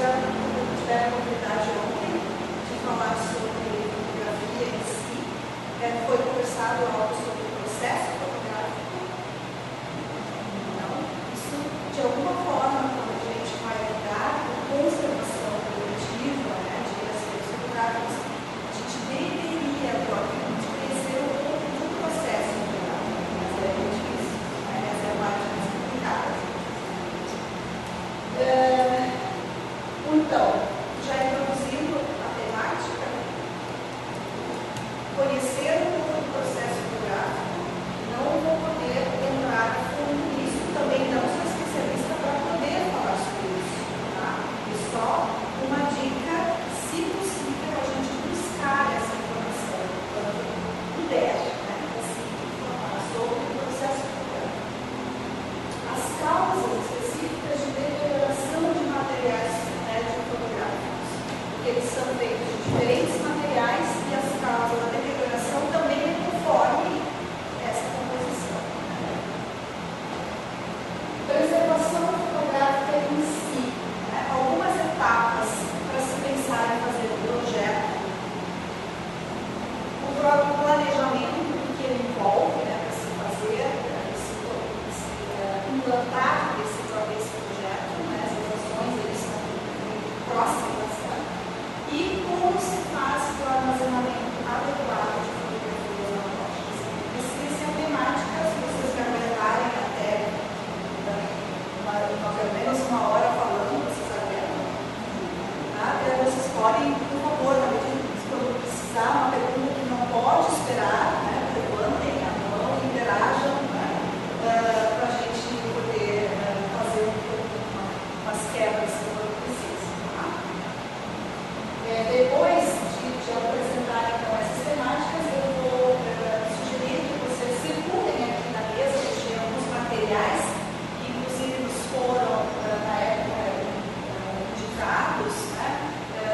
já tiveram a oportunidade ontem de falar sobre fotografia em si. Foi conversado algo sobre o processo fotográfico. Então, isso, de alguma forma, quando a gente vai lidar com conservação coletiva, né, de acervos fotográficos, a gente deveria, provavelmente, conhecer um pouco do processo fotográfico, mas é muito difícil, né? Essa é a parte mais complicada. Então, já introduzindo a temática, conhecer um pouco do processo fotográfico, não vou poder entrar a fundo nisso, também não sou especialista para poder falar sobre isso, tá? É só uma dica, se possível, a gente buscar essa informação quando puder, né? Assim, falar sobre o processo fotográfico. As causas específicas de deterioração de materiais fotográficos, porque eles são feitos de diferentes materiais e as causas da deterioração também é conforme essa composição. Preservação fotográfica em si, né? Algumas etapas para se pensar em fazer um projeto, o próprio planejamento que ele envolve, né, para se fazer, para se implantar esse projeto, né? As ações eles estão próximas, né? E como se faz o armazenamento adequado de fotografias analógicas. Pesquisem a temática, se vocês me aguentarem até pelo menos uma hora falando, vocês aguentam. Tá? Vocês podem, por favor, na medida que quando precisar, uma pergunta que não pode esperar, né? Levantem a mão, interajam, né? Para a gente poder fazer umas quebras quando precisa. Tá? Depois de apresentar então essas temáticas, eu vou sugerir que vocês circulem aqui na mesa, deixem alguns materiais que inclusive nos foram na época indicados, né?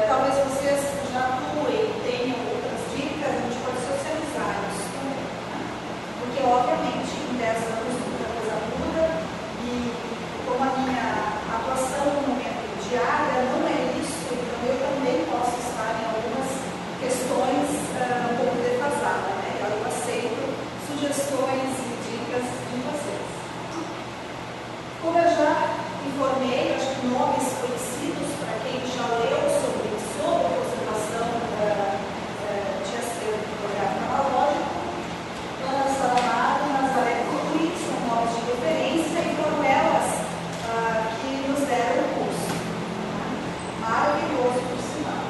Talvez vocês já atuem, tenham outras dicas, a gente pode socializar isso também, né? Porque obviamente em 10 anos muita coisa muda e como a minha atuação no momento diária não é isso, então eu também posso estar em algumas questões um pouco defasadas, né? Eu aceito sugestões e dicas de vocês. Como eu já informei, acho que nomes conhecidos para quem já leu sobre conservação de acervo fotográfico analógico, Ana Salamaro, Nazaré Cruz, são nomes de referência e foram elas que nos deram o curso. Maravilhoso, por sinal.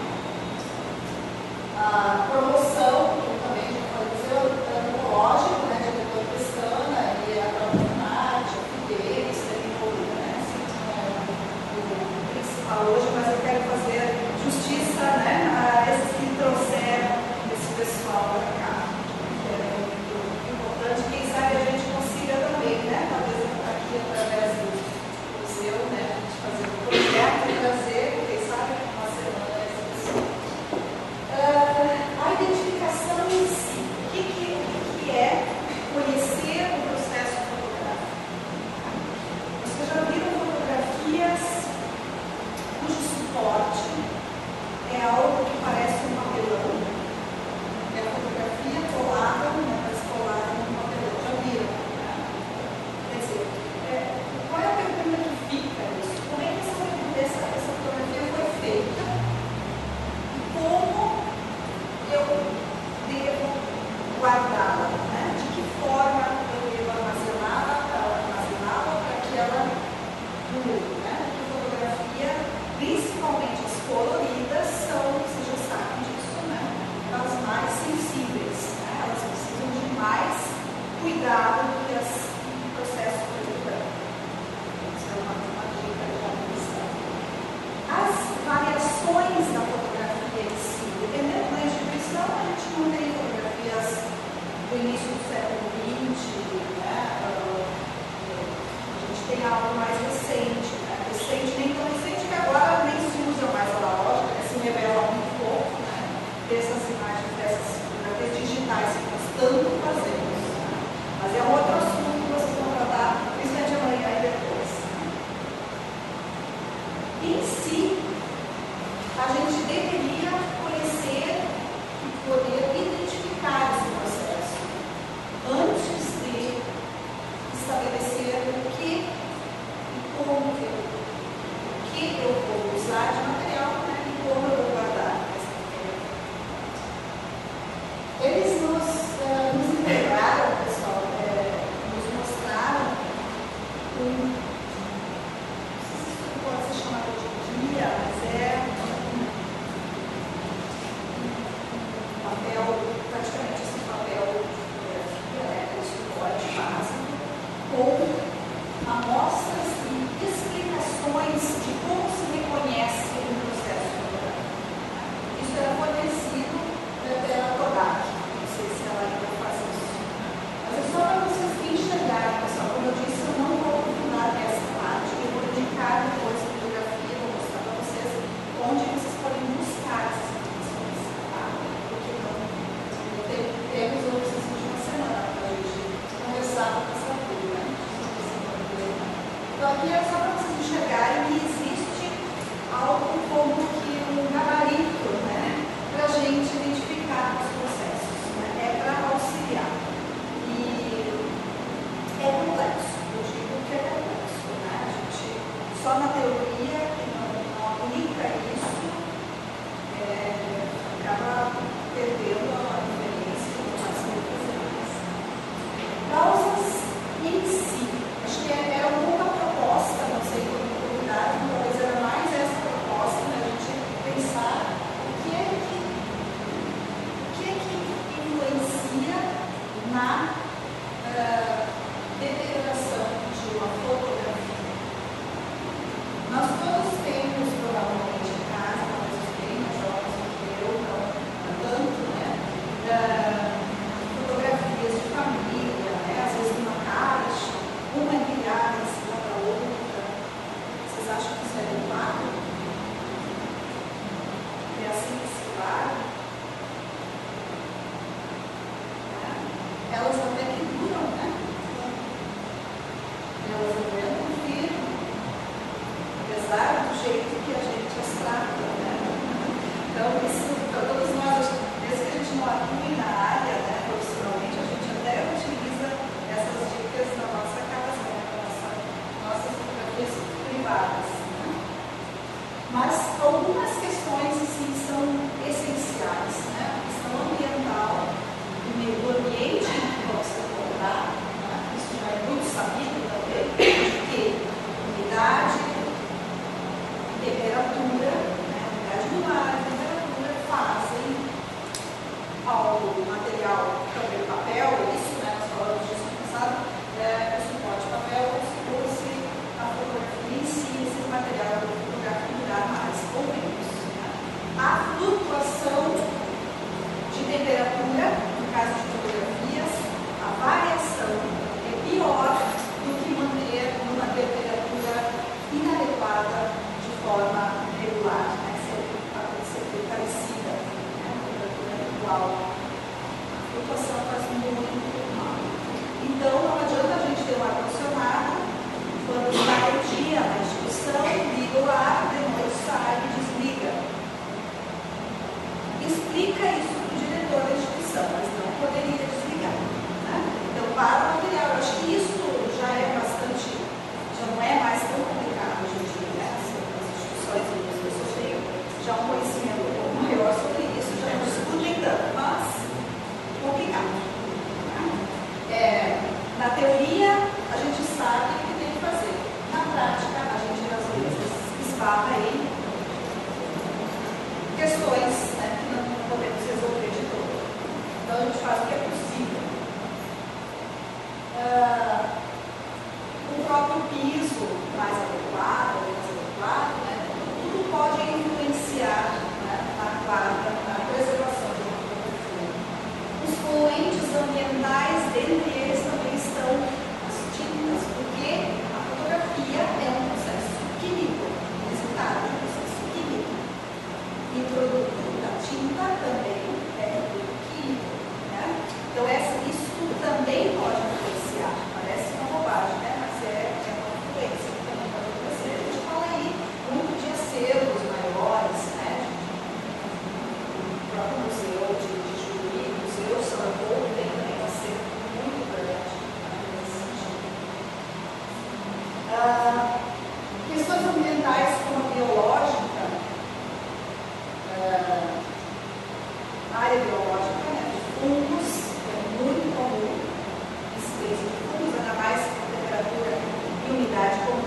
A promoção, que eu também já falei, antropológico, né, de Dr. Pestana e a Claudionati, a Figueiredo, né, assim, o principal hoje, mas eu quero fazer justiça, né, a esses que trouxeram esse pessoal para cá, que é muito importante. Quem sabe a gente consiga também, né, talvez aqui através do museu, né, a gente fazer um projeto e trazer, quem sabe, uma semana essa pessoa. A identificação em si, o que é conhecer o processo fotográfico? Vocês já viram fotografias cujo suporte é algo que parece um papelão? É a fotografia colada, mas colada num papelão. Já viram? Quer dizer, qual é a pergunta que fica nisso? Como é que essa fotografia foi feita? E como eu devo guardá-la, né? De que forma eu devo armazená-la para que ela dure, né? Porque fotografia, principalmente as coloridas, são, vocês já sabem disso, né? As mais sensíveis, né? Elas precisam de mais cuidado do que as processos fotográficos. Isso é uma dica já cristã. As variações da fotografia em si, dependendo da instituição, a gente não tem fotografias do início do século XX, né? A gente tem algo mais recente, né? Recente, nem tão recente, que agora nem se usa mais analógico, pode ser chamado de guia, mas é um papel, praticamente esse papel de fotografia, né, esse suporte básico, com amostras e explicações de como se reconhece um processo fotográfico. Isso era fornecido pela Kodak, não sei se ela ainda faz isso. Mas é só para vocês enxergarem, pessoal. Como eu disse, eu não vou aprofundar nessa parte, eu vou dedicar depois a fotografia, vou mostrar para vocês onde vocês podem buscar essas informações, tá? Porque não temos outros assim de uma semana para a gente conversar com essa turma, né? Então aqui é só para vocês enxergarem que existe algo como que um gabarito, né? Para a gente identificar os processos, né? É para auxiliar. E é complexo, eu digo que é complexo, né? A gente, só na teoria, que não aplica isso, acaba perdendo a referência das outras. Causas em si, acho que era uma pouca proposta, não sei como oportunidade, talvez era mais essa proposta, né? A gente pensar o que é que influencia na deterioração de uma fotografia. Nós todos temos, provavelmente, em casa, talvez os bem mais jovens do que eu, não tanto, né? Fotografias de família, né? Às vezes numa caixa, uma enviada em cima da outra. Vocês acham que isso é adequado? É assim que se vai? Elas até que duram, né? Elas aguentam firme, apesar do jeito que a gente as trata, né? Então, isso, para todos nós, mesmo que a gente não atue na área, né, profissionalmente, a gente até utiliza essas dicas na nossa casa, né, nossas fotografias privadas. Né? Mas algumas questões, assim, são essenciais, né? A questão ambiental, do meio ambiente que você encontrar, né? Isso já é muito sabido também, que umidade, temperatura, né? Umidade do mar, temperatura fazem ao material, também papel, isso, né? Nós falamos disso no passado, o suporte papel, ou se a fotografia em si, esse material fotográfico durar mais ou menos. Né? A flutuação de temperatura, no caso de fotografias, a variação é pior do que manter uma temperatura inadequada de forma regular, né? Sempre parecida, né? Temperatura igual. A flutuação faz muito mal. Então, não adianta a gente ter um ar-condicionado, quando está o dia na instituição, liga o ar, de noite sai e desliga. Explica isso para o diretor da instituição, mas não poderia desligar. Né? Então, para o material, eu acho que isso já é bastante, já não é mais tão complicado hoje em dia, né? As instituições e as pessoas têm já um conhecimento um pouco maior sobre isso, já não discutem tanto, mas complicado. Né? Na teoria, a gente sabe o que tem que fazer. Na prática, a gente às vezes esbarra em questões, né, que não podemos resolver de todo. Então, a gente faz o que é possível. O próprio piso mais adequado, né, tudo pode influenciar, né, na guarda, na preservação de uma fotografia. Os poluentes ambientais, dentre eles, também estão as tintas, porque a fotografia é um processo químico, resultado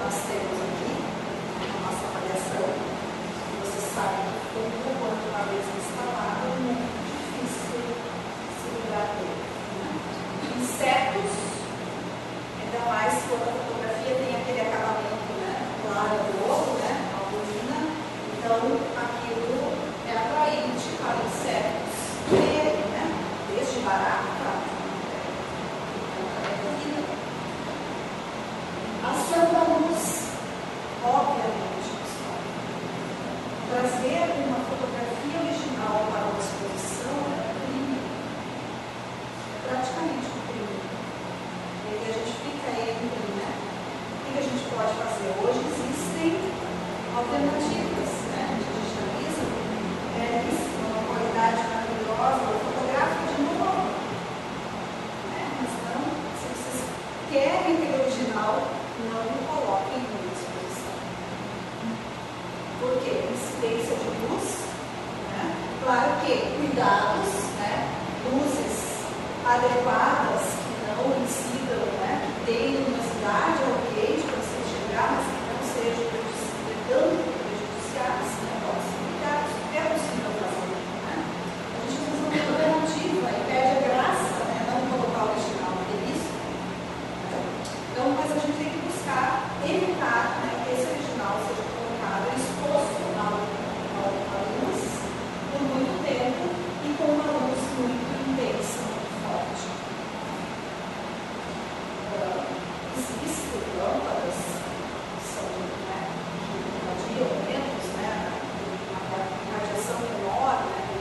nós temos aqui, na nossa avaliação. Você sabe que o fungo, quando uma vez instalado, é muito difícil se livrar dele. Né? Insetos, ainda mais quando a fotografia tem aquele acabamento, né, claro do ovo, né, a albuminina, então aquilo é atraente para insetos, né, desde barata. Ação da luz, obviamente, pessoal. Trazer uma fotografia original para uma exposição é crime. É praticamente um crime. E aí a gente fica entre, né? O que a gente pode fazer? Hoje existem alternativas, né? A gente digitaliza, uma qualidade maravilhosa, fotográfica de novo. Né? Mas não, se vocês querem ter original, não coloquem em exposição. Por quê? Incidência de luz, né? Claro que cuidados, né? Luzes adequadas que não incidam, né? Que tenham luminosidade ok para você enxergar, mas que não sejam tanto prejudiciais, né? Pode ser cuidados, é possível fazer, né? A gente usa uma alternativa e pede a graça, né? Não colocar o original no isso. Então, mas a gente tem que buscar evitar, né, que esse original seja colocado exposto à luz por muito tempo e com uma luz muito intensa, muito forte. Existem lâmpadas que são, né, que irradiam menos, né, uma radiação menor, né,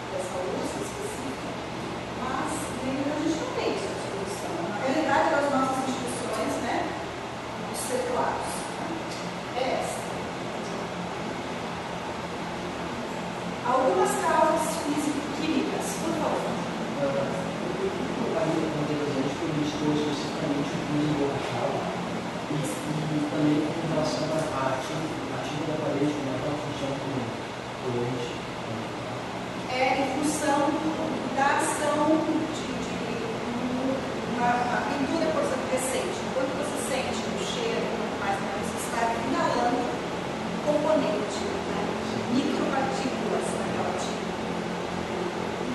dessa luz específica, mas a gente não tem isso à disposição. Na realidade, das nossas instituições, né, os circulares, é essa. Algumas causas físico-químicas, por favor. Especificamente o piso borrachado e também com relação à ativa da parede, como é a função do colorante. É em função da ação de uma pintura, por exemplo, recente. Quando você sente o cheiro, mais ou menos, você está inalando componente, né? Micropartículas naquela tinta.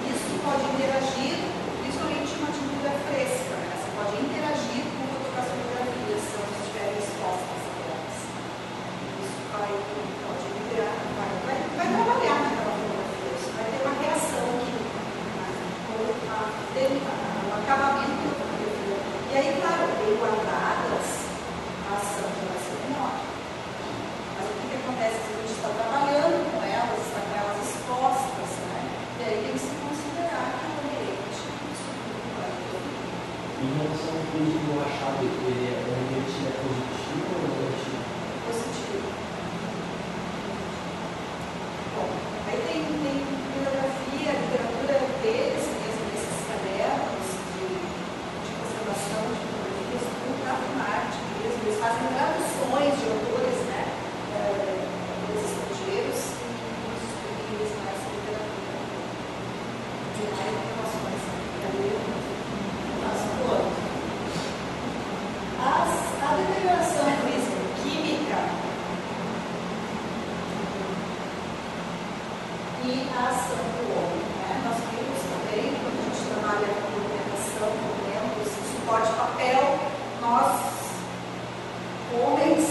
Isso pode interagir, principalmente uma tintura fresca, né? Você pode interagir com as fotografias se elas estiverem expostas a elas. Isso vai trabalhar naquela fotografia, isso vai ter uma reação química, o acabamento da fotografia. E aí, claro, bem guardadas, a ação já vai ser menor. Mas o que acontece se a gente está trabalhando com elas, está com elas expostas, né? E aí tem que se considerar que o ambiente isso tudo vai ter. Em relação ao piso borrachado, ele é positivo ou negativo? Positivo. Bom, aí tem bibliografia, literatura deles mesmo, desses cadernos de conservação de fotografias, do próprio Marte mesmo. Eles fazem traduções de autores, né? Autores estrangeiros e os disponíveis nessa literatura. De mais informações a deterioração físico-química e a ação do homem. Né? Nós vimos também, quando a gente trabalha com documentação, documentos, suporte de papel, nós, homens,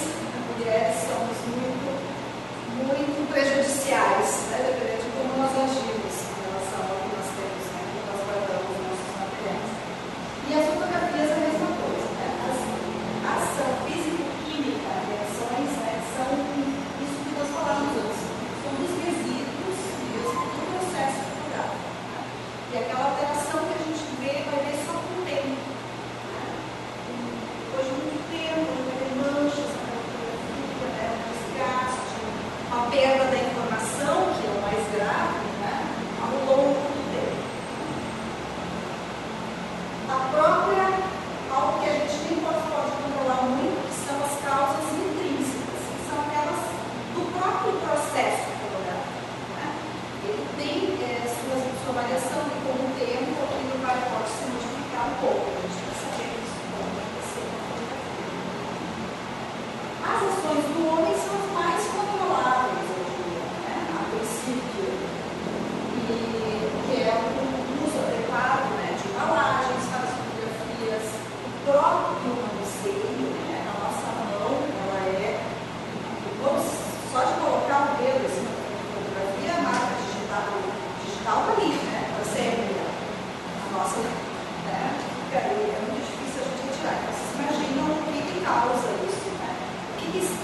mulheres, somos muito prejudiciais, né? Dependendo de como nós agimos em relação ao que nós temos, né? Que nós guardamos os nossos materiais. E as fotografias é a mesma coisa, né? A ação físico-química, reações, né? São isso que nós falamos antes, são os resíduos mesmo do processo fotográfico. Né? E aquela alteração que a gente vê, vai ver só com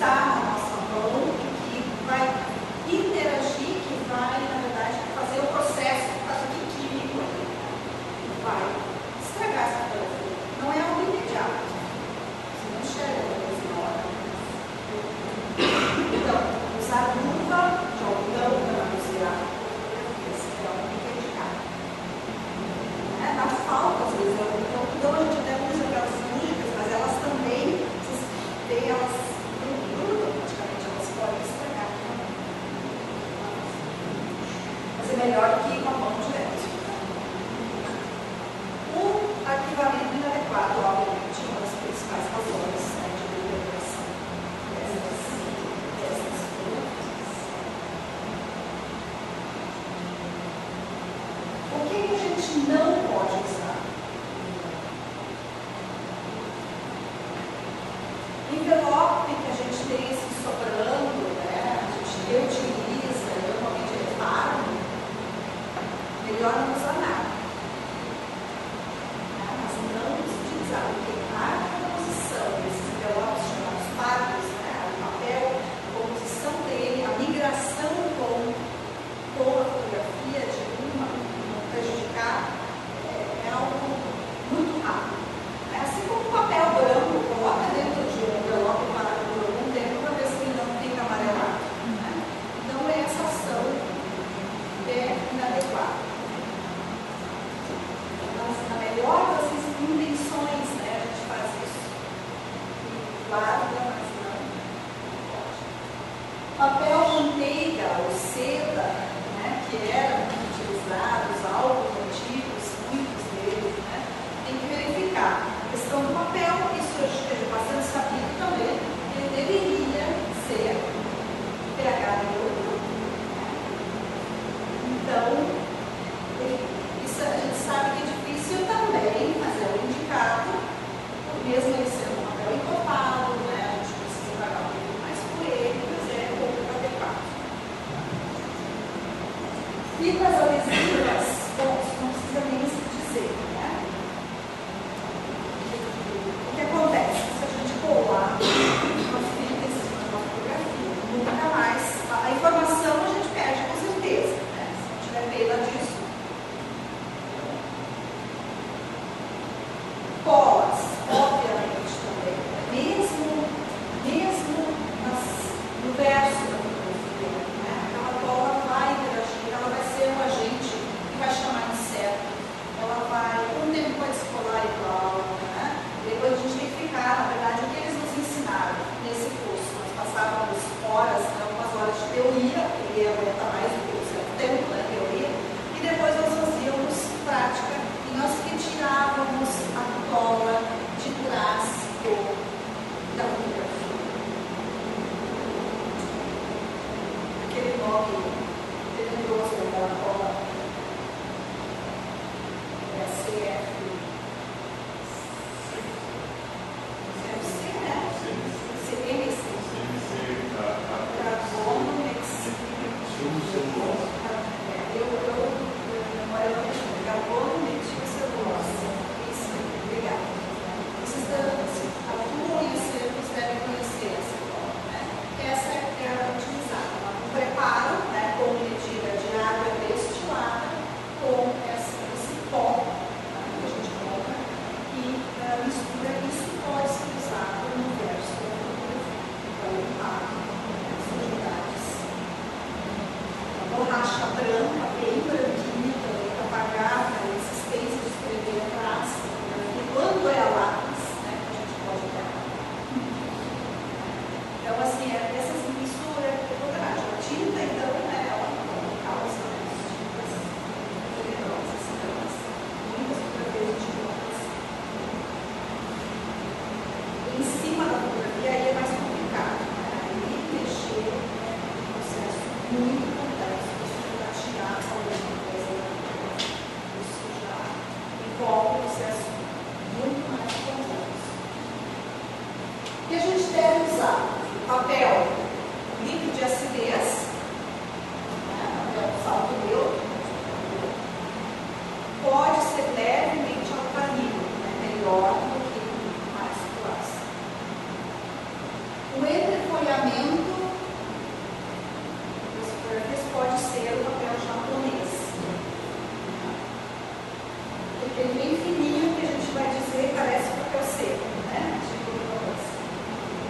está na nossa mão, que vai interagir, que vai, na verdade, fazer o processo químico ali, que vai estragar essa fotografia. Não é algo imediato. Você não enxerga na mesma hora. Então, usar luva de algodão para manusear fotografias é algo que é indicado. Dá falta, às vezes, então a gente até usa aquelas cirúrgicas, mas elas também, vocês veem, elas não grudam praticamente, elas podem estragar. Mas é melhor que com a mão direto. O arquivamento inadequado, obviamente, é uma das principais razões de deterioração dessas fotografias. O que a gente não pode usar? Envelope que a gente tem assim sobrando, né? A gente reutiliza, eu normalmente reparo, melhor não usar nada. Mas não utilizar, porque a composição desses envelopes chamados pagos, né? O papel, a composição dele, a migração com a fotografia de uma prejudicar é algo muito rápido. Assim como o papel branco, coloca dentro de um envelope para por algum tempo para ver se ele não fica amarelado. Então, essa ação é inadequada. Mas, na melhor das intenções, a gente faz isso. Guarda, mas não pode. Papel manteiga ou seda, que eram utilizados, álcool antigos, muitos deles, tem que verificar. A questão do papel, isso é bastante sabido também, ele deveria ser pH neutro. Então, isso a gente sabe que é difícil também, mas é o indicado, mesmo ele sendo um papel encorpado, a gente precisa pagar um pouco mais por ele, mas é pouco adequado. Fibras adesivas, bom, isso não precisa nem se dizer, O que acontece? Se a gente colar uma fibra em cima de uma fotografia, nunca mais, a informação a gente perde com certeza, se não tiver pena disso. Colas, obviamente também, mesmo no verso da fotografia, aquela cola vai interagir, ela vai ser um agente que vai chamar inseto, ela vai, com o tempo pode se colar igual, depois a gente tem que ficar, na verdade, o que eles nos ensinaram nesse curso, nós passávamos horas, algumas horas de teoria, que ele aguenta mais do que o certo tempo, teoria, e depois nós fazíamos prática, e nós retirávamos a cola de trás da fotografia. Aquele nome tenebroso daquela cola CF. CFC, né? CMC. Carbono metilcelulose. Carbono metilcelulose. Isso, obrigada. Vocês atuam e vocês devem conhecer essa cola, Essa é a utilizada. Um preparo, com medida de água destilada, com esse pó que a gente coloca e mistura. Isso pode ser usado no verso da fotografia para limpar as sujidades. A borracha branca, bem branquinha também, para apagar a resistência de escrever atrás. E quando é a lápis, que a gente pode dar. Então, assim, essas misturas é problemática. A tinta, então, ela causa tintas venenosas, muitas fotografias de tintas. Em cima da fotografia aí é mais complicado. Aí mexer é um processo muito complexo. Isso já tirar alguma coisa da fotografia. Isso já envolve um processo muito mais complexo. E a gente deve usar papel livre de acidez, papel salto neutro, pode ser levemente alcalino, melhor do que mais clássico. O folheamento das fotografias pode ser o papel japonês. Porque ele é bem fininho, que a gente vai dizer, parece papel seco, né?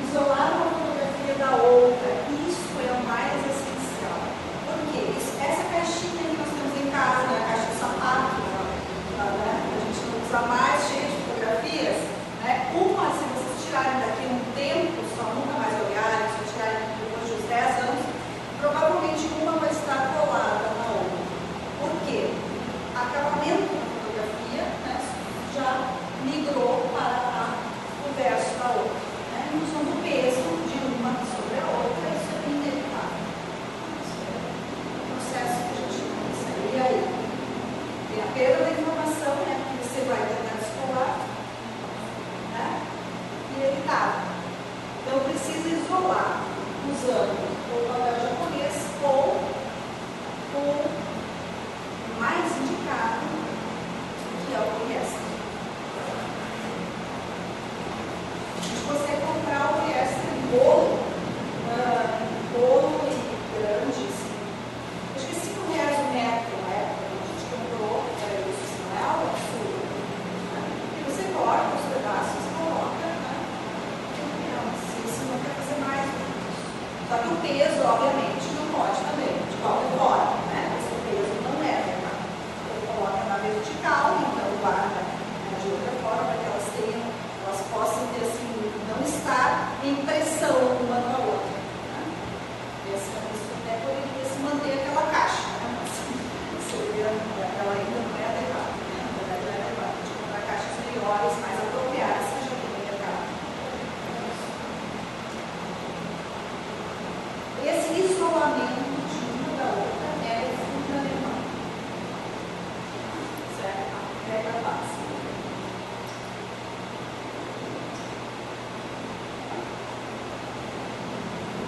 Isolar uma fotografia da outra, isso é o mais essencial. Por quê? Essa caixinha que nós temos em casa, né? A caixa de sapato, né? A gente não usa mais, cheia de fotografias, né? Uma, se vocês tirarem daqui um tempo, só nunca mais olharem, se tirarem depois de uns 10 anos, provavelmente uma vai estar colada na outra. Por quê? Acabamento da fotografia, né, já migrou para o verso da outra, né, em função do peso de uma sobre a outra. Isso é inevitável. Isso é um processo que a gente não consegue. E aí? Tem a perda da informação, né, que você vai tentar descolar, né, inevitável. Então precisa isolar usando o papel japonês ou o mais indicado, que é o poliéster. A gente consegue comprar o poliéster em bolo grande, assim. Acho que R$5 o metro na época que a gente comprou, era isso, assim, não é algo absurdo. Né? E você corta os pedaços, coloca, né? Se não quer fazer mais do que isso. Só que o peso, obviamente, não pode também, de qualquer forma, né? Esse peso não é, né? Ele coloca na vertical, então guarda, né, de outra forma, para que elas possam ter, assim, não estar em pressão uma com a outra. Né? Isso até poderia se manter aquela caixa, né? Mas ela ainda não é adequada, né? Na verdade, não é adequada. A gente comprar caixas melhores, mais apropriadas, que já tem no mercado. Esse isolamento de uma da outra é fundamental. Certo? A regra básica.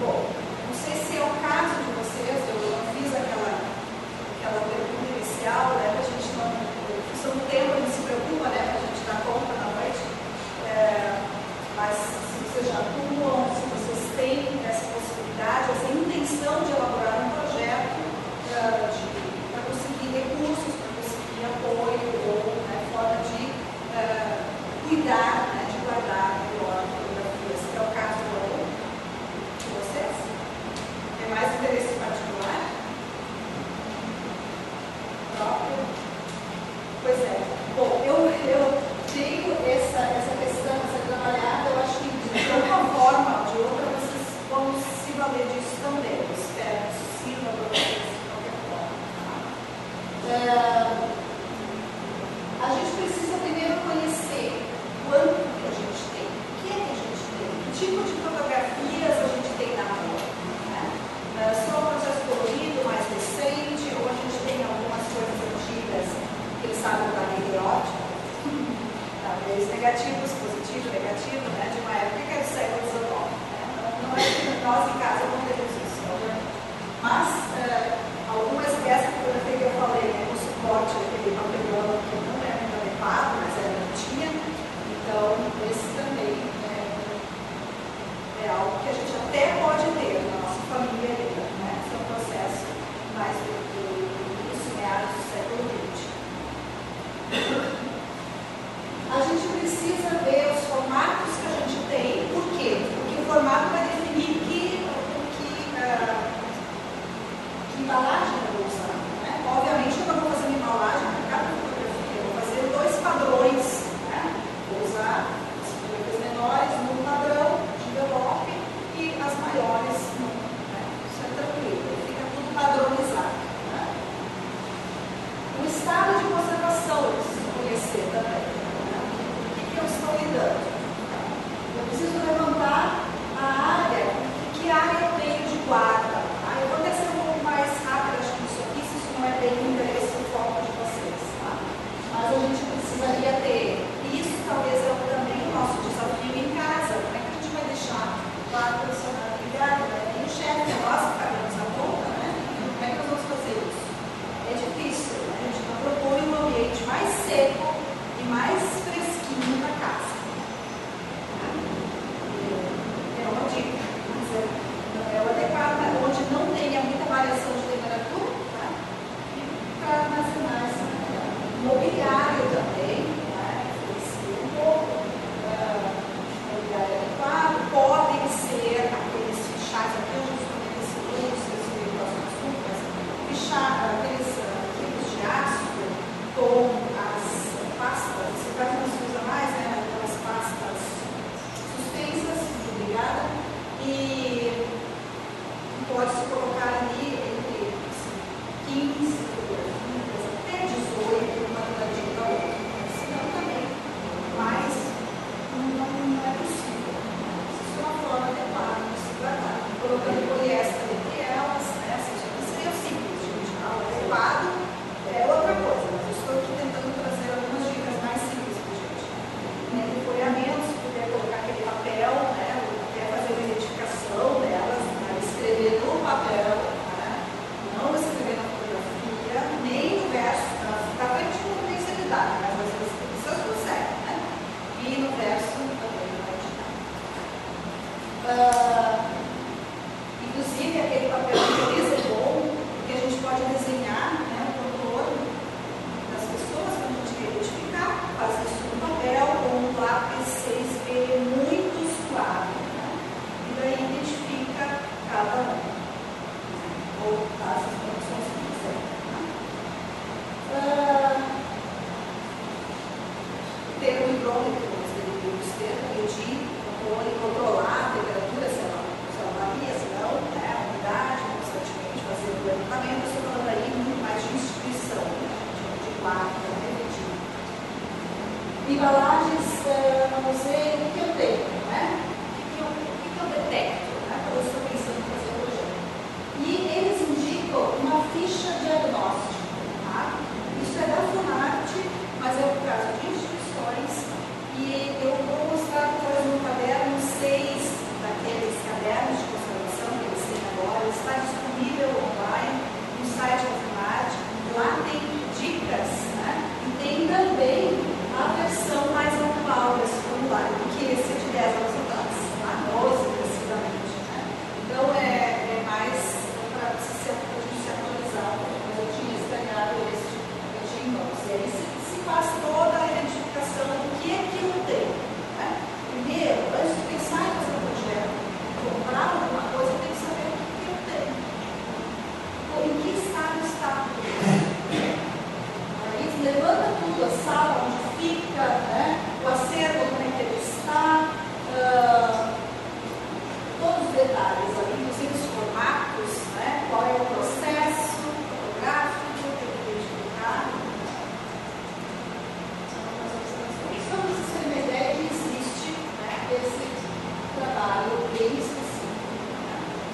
Bom, não sei se é o caso de vocês, eu não fiz aquela pergunta inicial, né? A gente não. Isso é um tema que se preocupa, né? A gente dar conta na noite. Mas se vocês já atuam, se vocês têm essa possibilidade, essa intenção de elaborar um projeto para conseguir recursos, para conseguir apoio ou, né, forma de cuidar, né, de guardar melhor fotografias, que é o caso de vocês. Tem mais interesse particular? Próprio?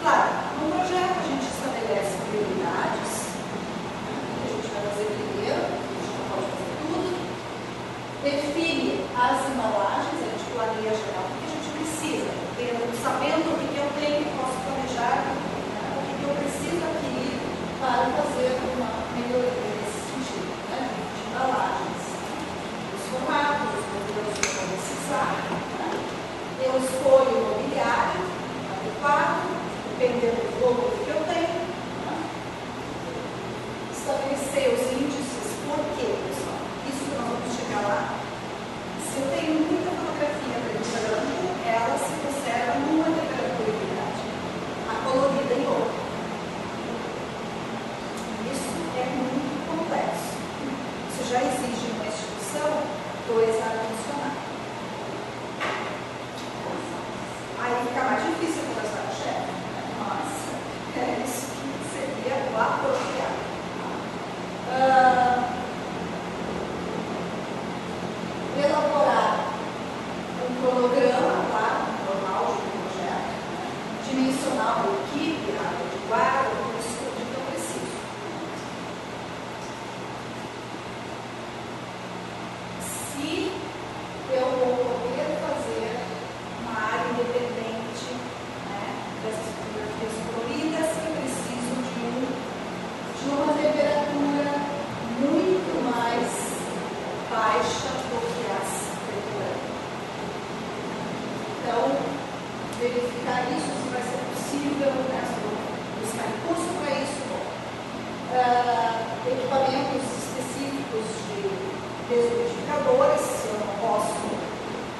Claro, no projeto a gente estabelece prioridades, que a gente vai fazer primeiro, a gente não pode fazer tudo, define as embalagens, a gente planeja o que a gente precisa, sabendo o que eu tenho, posso planejar, o que eu preciso adquirir para fazer uma melhoria nesse sentido, né? De embalagens, os formatos, os modelos que eu vou precisar, né? Eu escolho o mobiliário adequado, dependendo do volume que eu tenho, né? Estabelecer os índices, por quê, pessoal? Isso nós vamos chegar lá. Se eu tenho muita fotografia preta e branco, ela se conserva numa temperatura equilibrada, a colorida em outra. Isso é muito complexo. Isso já exige uma instituição 2 ar-condicionado. Aí fica mais difícil conversar com o chefe, mas é isso que seria o apropriado. Elaborar um cronograma, claro, normal de um projeto, dimensionar uma equipe, a área de guarda, tudo que eu preciso. Se eu vou poder fazer uma área independente, né, dessas fotografias coloridas, eu preciso de uma temperatura muito mais baixa do que as preto e branco. Então, verificar isso, se vai ser possível, né, buscar recurso para isso. Equipamentos específicos de desliquidificadores, se eu não posso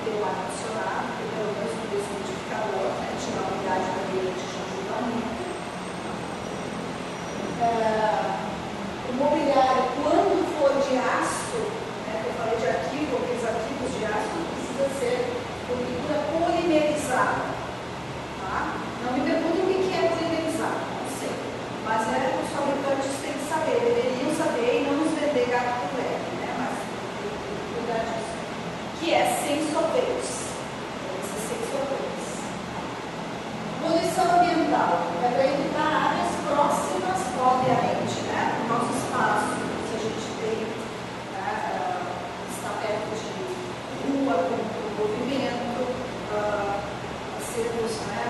ter um ar-condicionado, porque pelo menos um desliquidificador, né, tirar a umidade do ambiente já ajuda muito. O mobiliário, quando for de aço, né, eu falei de arquivo, aqueles arquivos de aço, precisa ser por pintura polimerizada. Tá? Não me perguntem o que é polimerizado, não sei. Mas os fabricantes têm que saber, deveriam saber e não nos vender gato por leve, né? Mas tem que cuidar disso. Que é sem solventes. Sem solventes. Poluição ambiental. É para evitar áreas próximas, obviamente, né? No nosso espaço, se a gente tem, né, está perto de rua, com movimento, sermos, né,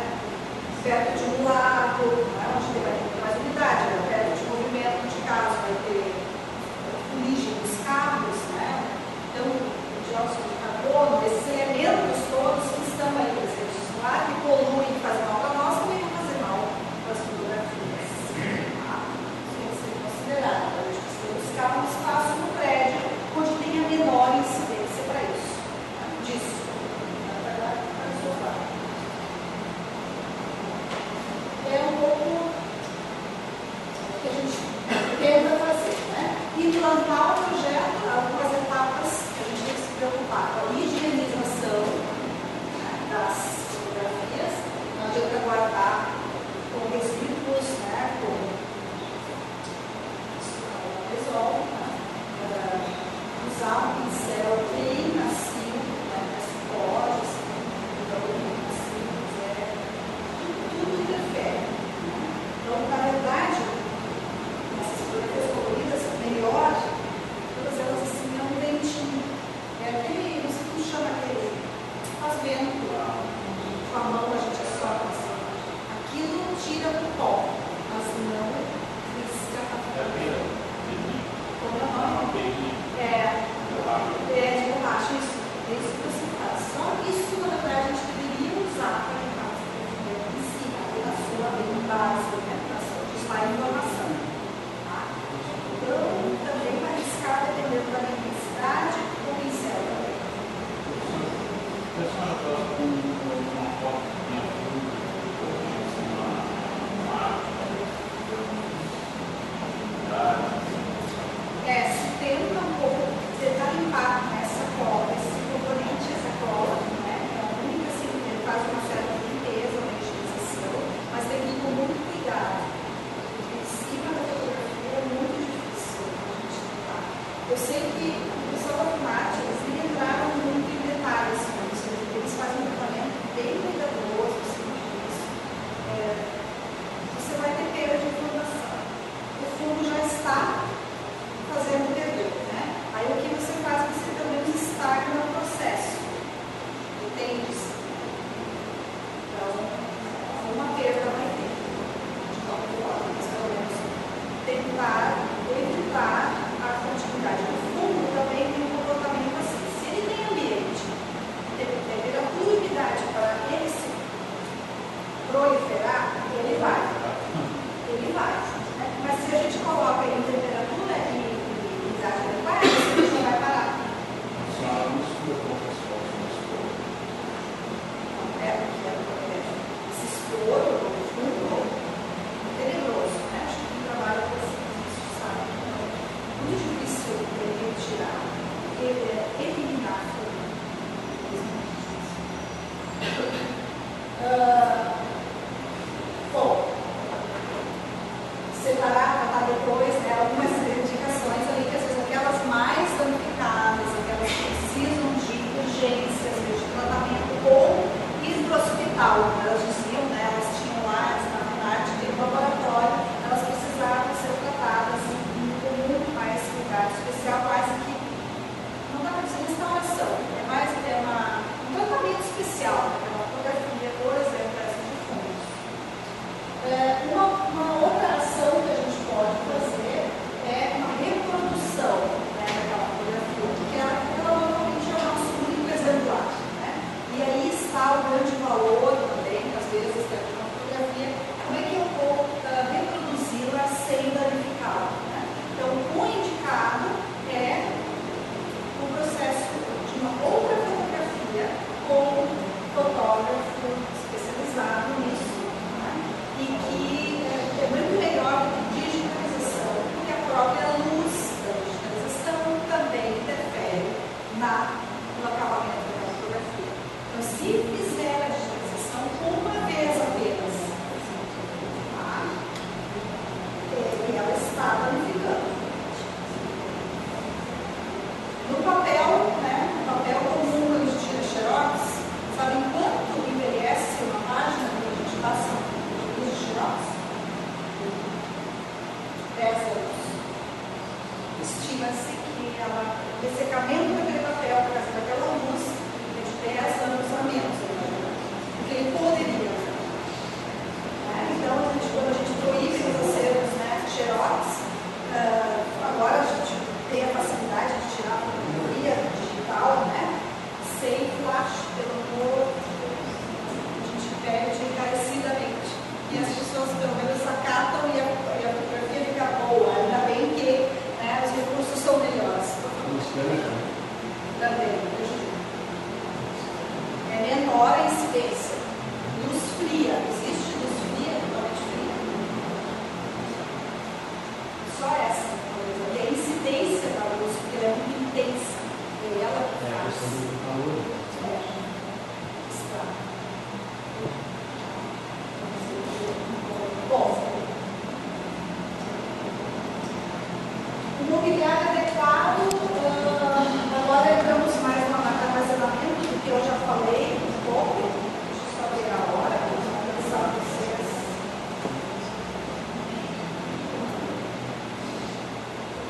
perto de um lago, né, onde vai ter mais umidade, né, perto de movimento de carros, vai ter fuligem dos carros, né? Então, o dióxido de carbono, esses elementos todos que estão aí presentes no ar, que poluem e fazem mal para nós, também vão fazer mal para as fotografias. Tá? Isso tem que ser considerado. A gente precisa buscar um espaço no prédio onde tenha menor incidência para isso. Tá? Disso. É um pouco o que a gente tenta fazer, né? Implantar o projeto, algumas etapas que a gente tem que se preocupar com a higienização, né, das fotografias. Não adianta guardar com resíduos, né, com resolve, né? Usar um pincel bem macio, né, mas pode, assim, bem macio, tudo interfere. Então, na verdade, essas fotografias coloridas, melhor, todas elas assim, não tem tinta. É aquele, não sei como chama aquele, faz vento, com a mão a gente assopra assim. Aquilo tira o pó, mas não risca a fotografia. Como é o nome? De borracha, isso. É isso que você faz. Só isso, na verdade, a gente deveria usar para limpar a fotografia em si, a sua bem básica, né? A informação. Tá? Então, também vai arriscar dependendo da intensidade do pincel também. Se tenta um pouco, tentar limpar essa cola, esse componente, essa cola, né? É a única, assim, ele faz uma certa limpeza, uma higienização, mas tem que ir com muito cuidado. O princípio pessoas pelo menos acatam e a fotografia fica boa. Ainda bem que, né, os recursos são melhores. Também, é menor a incidência. Luz fria, existe luz fria, totalmente fria? Só essa coisa. E a incidência da luz, porque ela é muito intensa. E ela que faz. Está. Bom, o mobiliário adequado, agora entramos mais no armazenamento, do que eu já falei um pouco. Deixa eu só ver a hora, eu vou começar vocês.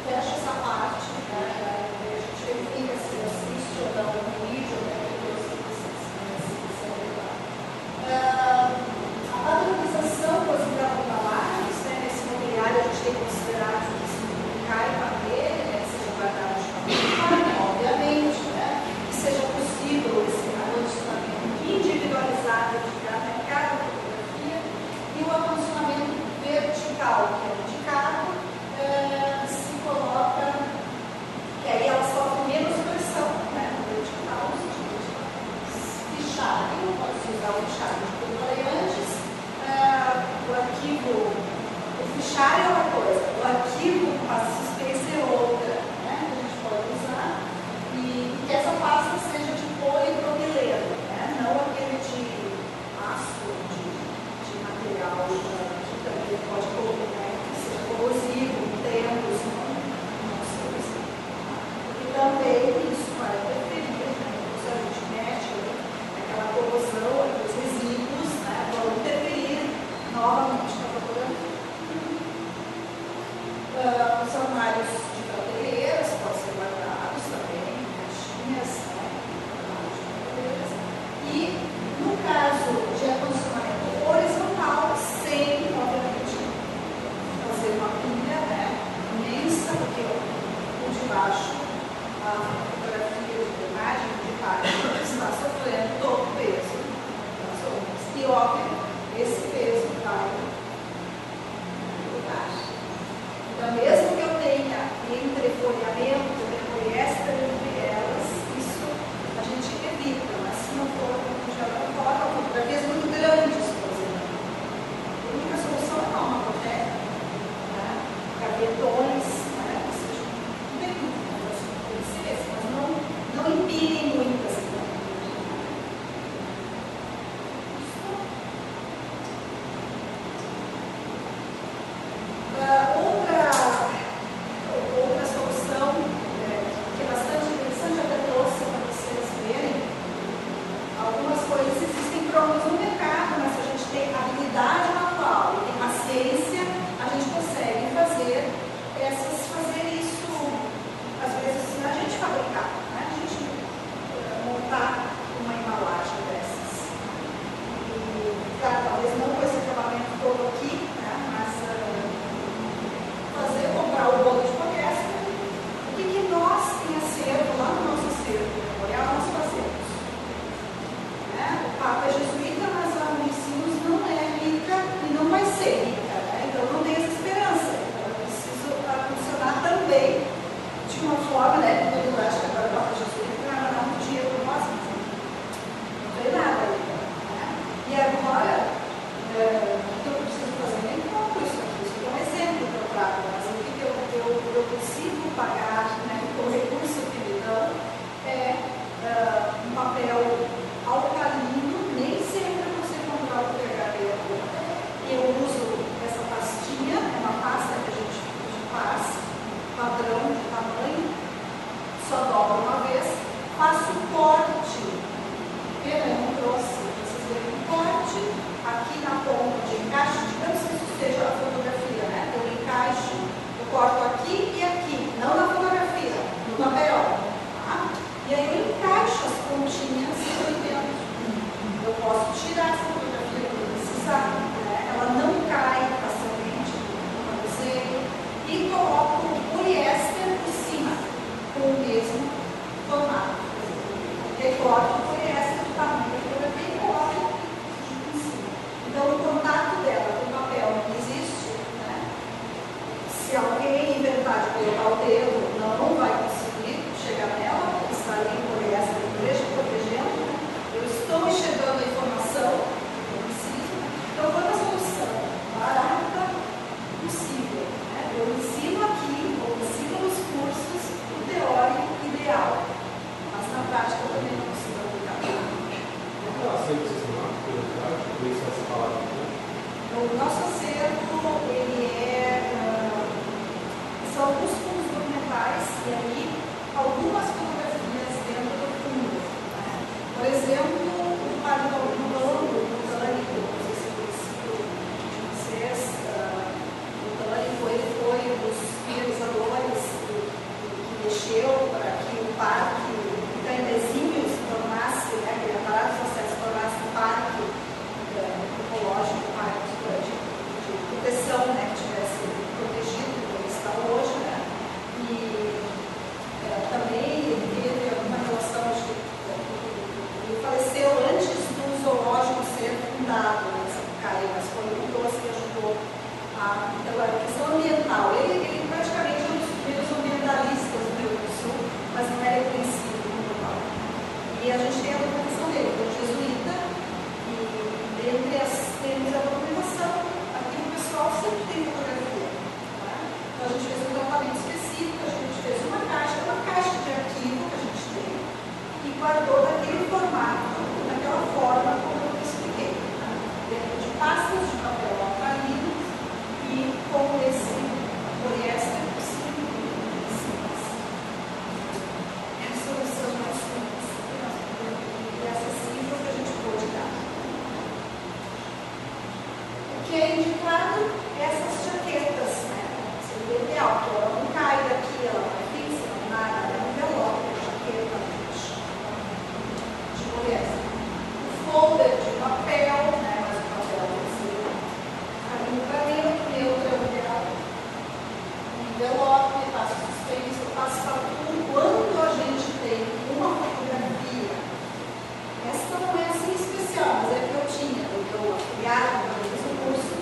Fecha essa parte, né? A gente verifica se assiste ou não o vídeo, né? A padronização dos gravurados, né? Nesse mobiliário a gente tem que considerar que cai para ele, né? Que seja guardado de forma, obviamente, né? Que seja possível esse acondicionamento individualizado de cada fotografia e o acondicionamento vertical, que é indicado, se coloca, que aí ela sofre menos pressão, né? No vertical, fichário, pode-se usar o fichário, como eu falei antes, o arquivo, o fichário é uma coisa, o arquivo com assistência é outra, né? Que a gente pode usar, e que essa pasta seja de polipropileno, né? Não aquele de aço, de material que também pode colocar, né? o nosso acervo, são alguns fundos documentais e aí algumas fotografias dentro do fundo. Né? Por exemplo, o Padre Longo, o Tânico, não sei se vocês, o Tânico, ele foi um dos realizadores que mexeu para que o parque Candezinho se tornasse, né, aquele aparato social se tornasse um parque ecológico, um parque de proteção, né, que tivesse protegido como está hoje, né, e também ele teve alguma relação, acho que ele faleceu antes do zoológico ser fundado, né, mas foi um dos que ajudou então, a questão ambiental. Ele praticamente é um dos primeiros ambientalistas do Rio Grande do Sul, mas não é reconhecido como tal. E a gente tem a documentação dele, que é um jesuíta, e dentre a documentação, aqui no pessoal sempre tem fotografia. Tá? Então a gente fez um tratamento específico, a gente fez uma caixa de arquivo que a gente tem, e guardou daquele formato, daquela forma como eu expliquei. Tá? Dentro de pastas de papel alcalino e com esse poliéster simples. Essa solução mais simples e acessível que a gente pôde dar. O que é indicado é essas jaquetas, né? Seria ideal, porque ela não cai daqui, ela não é fixa, não é nada, ela é um envelope, jaqueta de poliéster. O folder de papel, né? Mas o papel tem que ser caminho para neutro é o ideal. Um envelope, passo suspenso, passo para tudo. Quando a gente tem uma fotografia, essa não é assim especial, mas é que eu tinha, eu criado, eu fiz o curso.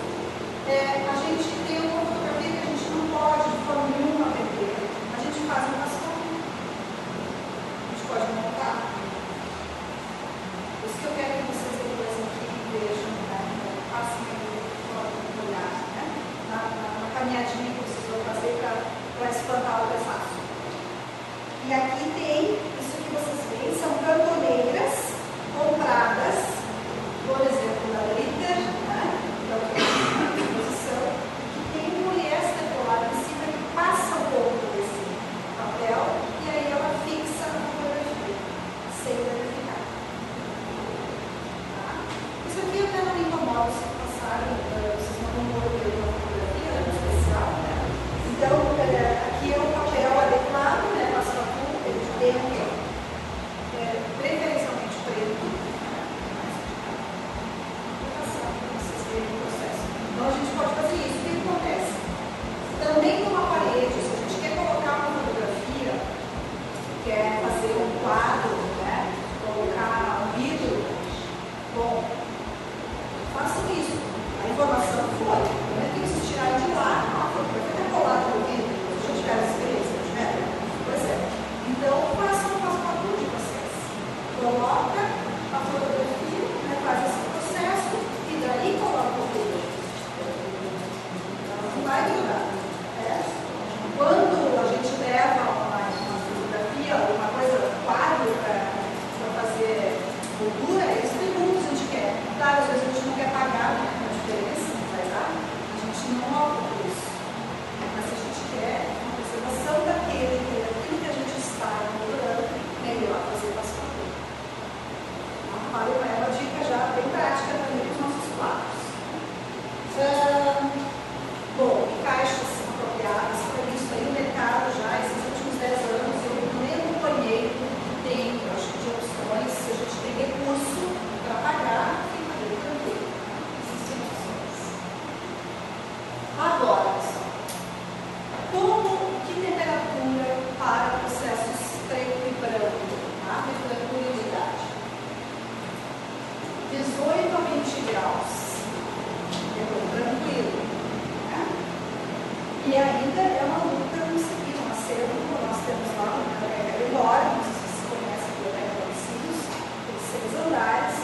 A gente tem uma fotografia que a gente não pode, de forma nenhuma, perder. A gente faz um passaporte. A gente pode montar. Por isso que eu quero que vocês depois aqui vejam, né? Façam um olhar, né? Na caminhadinha que vocês vão fazer para espantar o cansaço. E aqui tem, isso que vocês veem, são cantoneiras compradas, por exemplo, da Ritter, né? Então, aqui tem uma exposição, que tem um poliéster colado em cima que passa um pouco desse papel e aí ela fixa a fotografia, sem verificar. Tá? Isso aqui até não me incomoda se passarem, vocês não vão poder ver uma fotografia, é especial, né? Então, aqui é o papel adequado, né? Passa a tudo, ele tem preferencialmente preto. Então a gente pode fazer isso. O que acontece? Também numa parede, se a gente quer colocar uma fotografia, quer fazer um quadro, né? Colocar um vidro, bom, façam isso. A informação foi. Não é que vocês tirarem de lá, a fotografia está colada no vidro. Se a gente tiver essa experiência, não tiver? Pois é. Então façam o passo de vocês. Coloca a fotografia, né? Faz esse processo e daí coloca o vidro. Não vai durar. Quando a gente leva uma fotografia, alguma coisa, um quadro para fazer moldura, eles perguntam se a gente quer. Claro, às vezes a gente não quer pagar, né? A diferença não vai dar. A gente não opta por isso. Mas se a gente quer uma observação daquilo que a gente está moldurando, melhor fazer passo a passo. É uma dica já bem prática também para os nossos quadros. Bom, e caixas apropriadas para isso aí, o mercado já, esses últimos 10 anos, eu nem acompanhei o que tem, eu acho que de opções, se a gente tem recurso para pagar, fica bem tranquilo. Existem opções. Agora, pessoal, que temperatura para processos preto e branco? Tá? Temperatura e umidade. 18 a 20 graus. Tranquilo. Né? E ainda é uma luta conseguir um acervo, como nós temos lá no Biblioteca Gregório, não sei se vocês conhecem a Biblioteca Laurentius, tem 6 andares,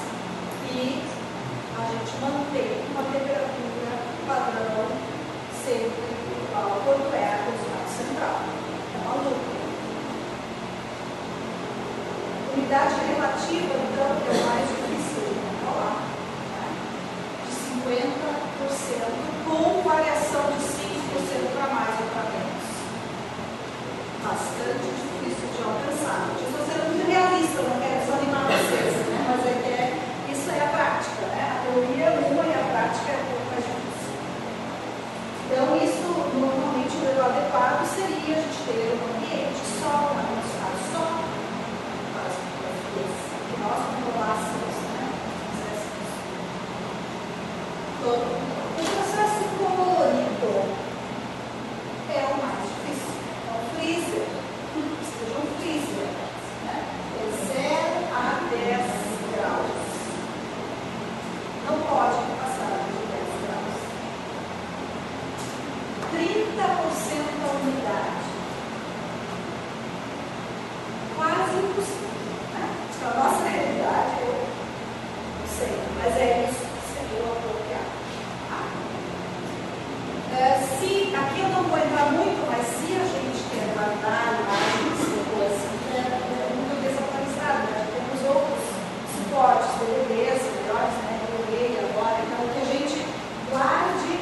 e a gente mantém uma temperatura padrão sempre igual quando é a condicionado central. É uma luta. Umidade relativa, então, que é o mais difícil de controlar, né? De 50% ter um ambiente só, uma atmosfera só para as fotografias que nós controlássemos, né? O processo colorido é o mais difícil. É um freezer. Precisa de um freezer, né? É 0 a 10 graus. Não pode passar de 10 graus. 30% da umidade. Quase impossível, né? Para a nossa realidade, eu não sei, mas é isso que seria o apropriado. Se aqui eu não vou entrar muito, mas se a gente quer guardar imagens depois, é muito desatualizado, né? Temos outros suportes, DVDs melhores, né? DVD agora, então que a gente guarde,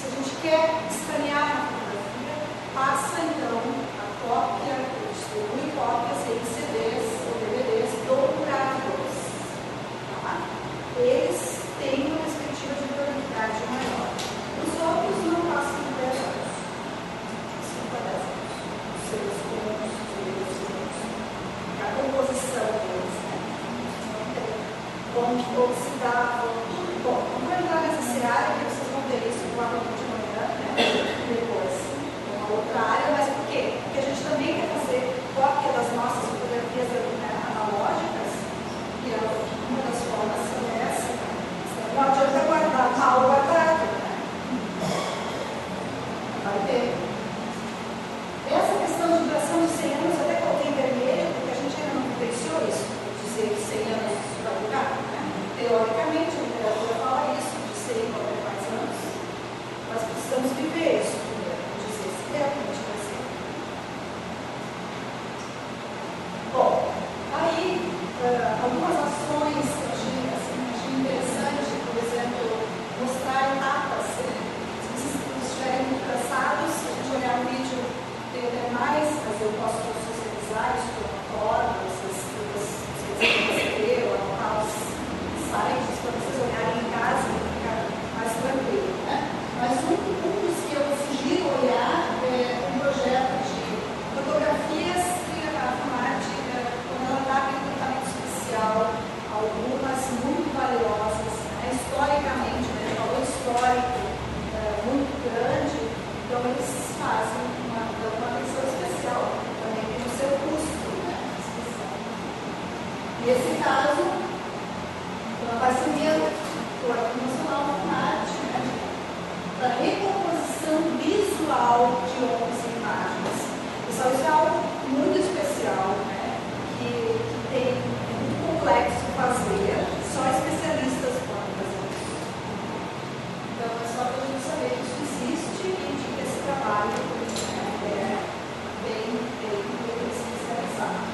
se a gente quer escanear uma fotografia, passa então a cópia, distribui cópias em CDs ou DVDs dourados. Tá? Eles têm uma perspectiva de durabilidade maior. Os outros não passam de 10 anos. 5 a 10 anos. Os seus comuns, a composição deles, né? Não tem. Vão oxidar, tudo bom. Não vou entrar nessa seara que vocês vão ver isso provavelmente de manhã, né? Depois, uma outra área, mas por quê? Porque a gente também quer fazer cópia das nossas fotografias analógicas, que é uma das formas são essa. Não adianta guardar mal guardado. Vai ter. Essa questão de duração de 100 anos, até coloquei em vermelho, porque a gente ainda não vivenciou isso, dizer que 100 anos vai durar. Né? Teoricamente, a literatura fala isso, de 100 ou mais anos, mas precisamos viver isso primeiro, dizer se realmente vai ser. Bom, aí, algumas ações que eu achei interessante, por exemplo, mostrar etapas. Se estiverem muito cansados, se a gente olhar o vídeo, tem até mais, mas eu posso socializar isso de uma forma, vocês escrever ou anotar os sites para vocês olharem em casa e ficar mais tranquilo, né? Mas um dos que eu sugiro olhar é um projeto de fotografias que a FUNARTE, quando ela dá aquele tratamento especial, algumas muito valiosas, né? Historicamente, né? Valor histórico muito grande, então eles fazem uma atenção especial, também tem o seu custo, né? Nesse caso, vai ser o Arquivo Nacional da FUNARTE, né? Para recomposição visual de 11 imagens. Pessoal, isso é algo muito especial, né? Que é muito complexo fazer, só especialistas podem fazer isso. Então, é só para a gente saber que isso existe e de que esse trabalho é bem especializado.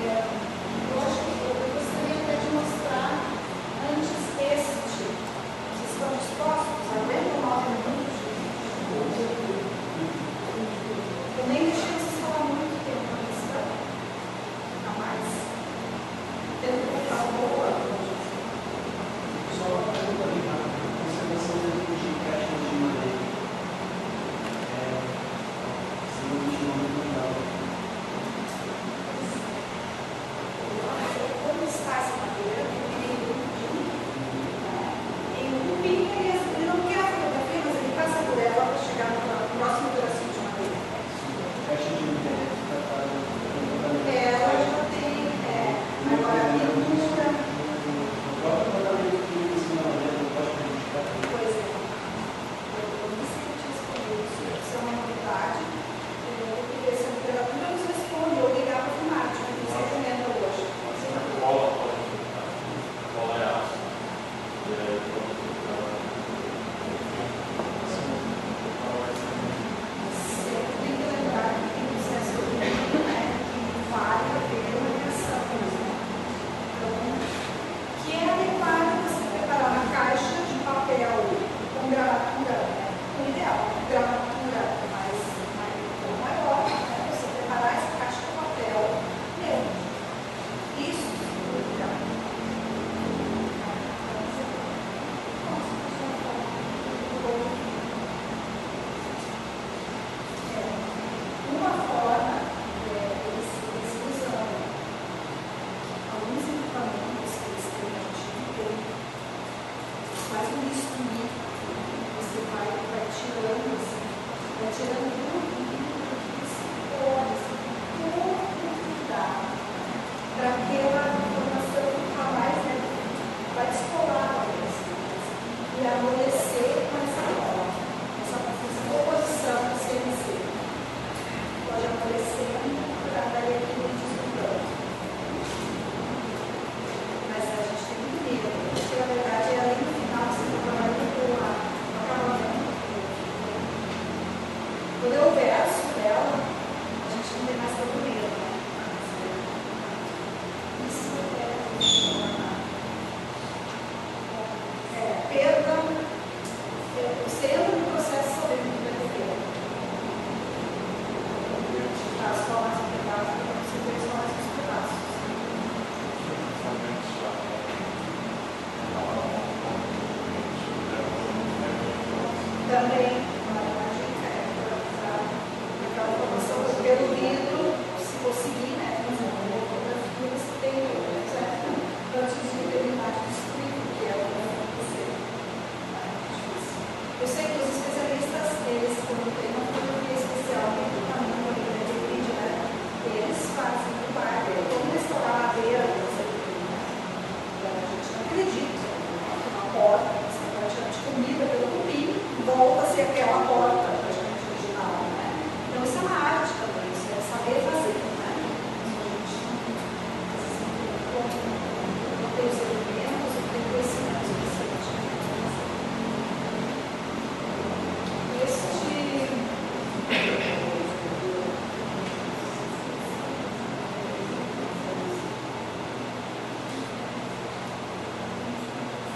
Eu acho que eu gostaria até de mostrar, antes tirando tudo, cores, tudo dá. Para aquela informação ficar mais, né, vai descolar a e amolecer com essa forma, essa oposição do CNC. Pode amolecer para dar equilíbrio estudando. Mas a gente tem que ver, porque na verdade é além do final você está trabalhando com o acabamento. Quando é o verso dela, a gente não tem mais tanto medo, né? Isso perda, você entra no processo sabendo que vai ter perda. As formas de pedaços, você vê as formas dos pedaços. Também, a gente aquela informação pelo vidro, se conseguir, né, fazer uma fotografia, você tem, certo? Antes de terminar de descobrir o que é o que vai acontecer. Eu sei que os especialistas, eles, quando tem uma fotografia especial, tem um caminho de vídeo, né? Eles fazem o bar, como restaurar a beira, você né? A gente não acredita, uma porta, você pode tirar de comida pelo cupim, volta a ser aquela porta praticamente original, né? Então isso é uma arte também, isso é saber fazer, né? Não tem os elementos, não tem conhecimento suficiente.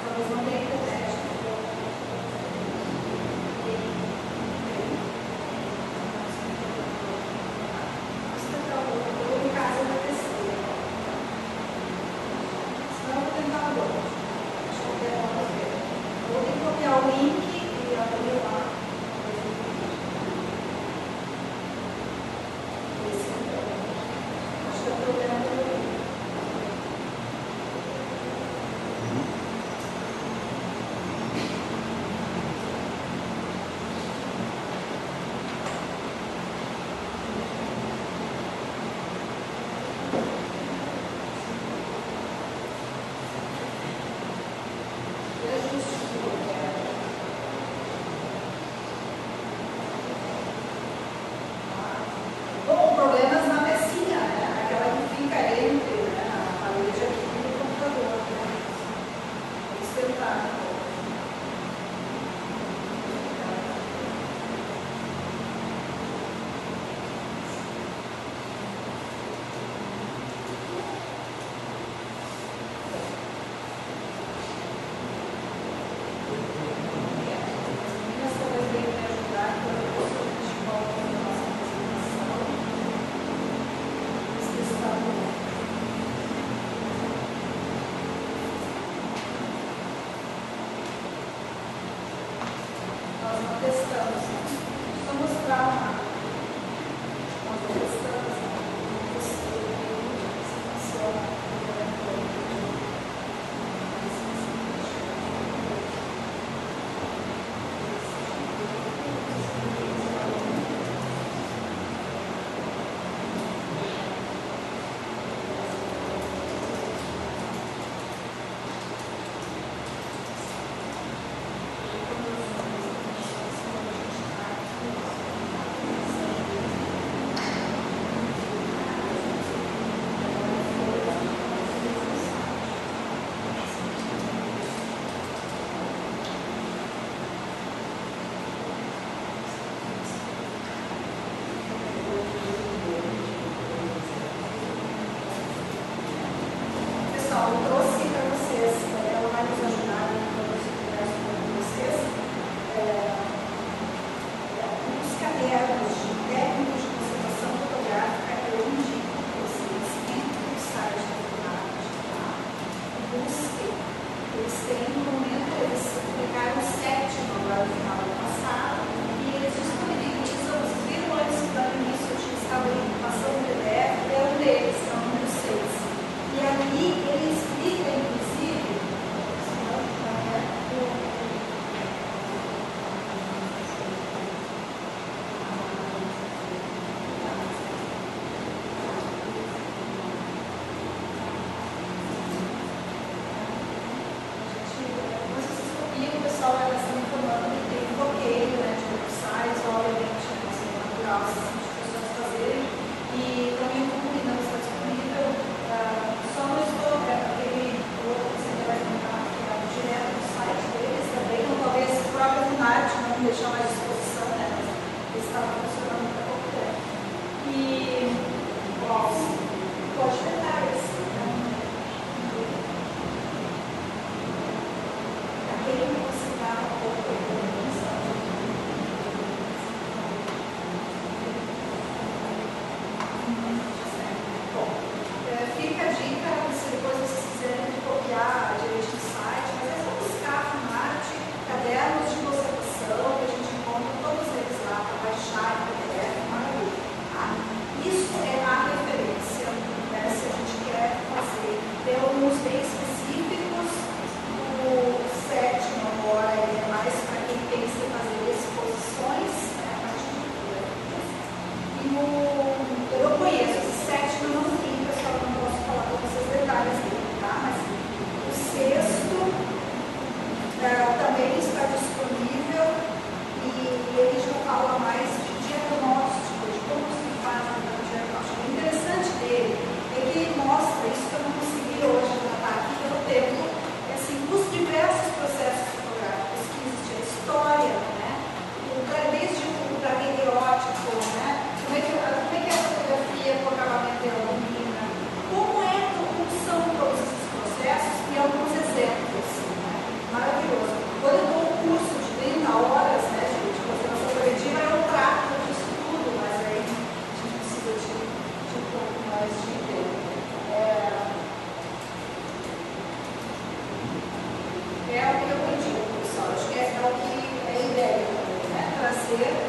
Talvez não tenha internet. Eu em casa na terceira. Senão eu vou tentar agora. Deixa eu ver lá ver. Eu vou ter que copiar o link e abrir lá. Esse acho que é o problema do link. Bom, problemas na pecinha, né? Aquela que fica entre, né, a parede aqui e o computador, né? Vamos tentar. Meninas talvez venham me ajudar, então eu vou de volta na nossa apresentação. Esse estado. Nós não testamos, só mostrar uma. Nós não testamos, se funciona. ser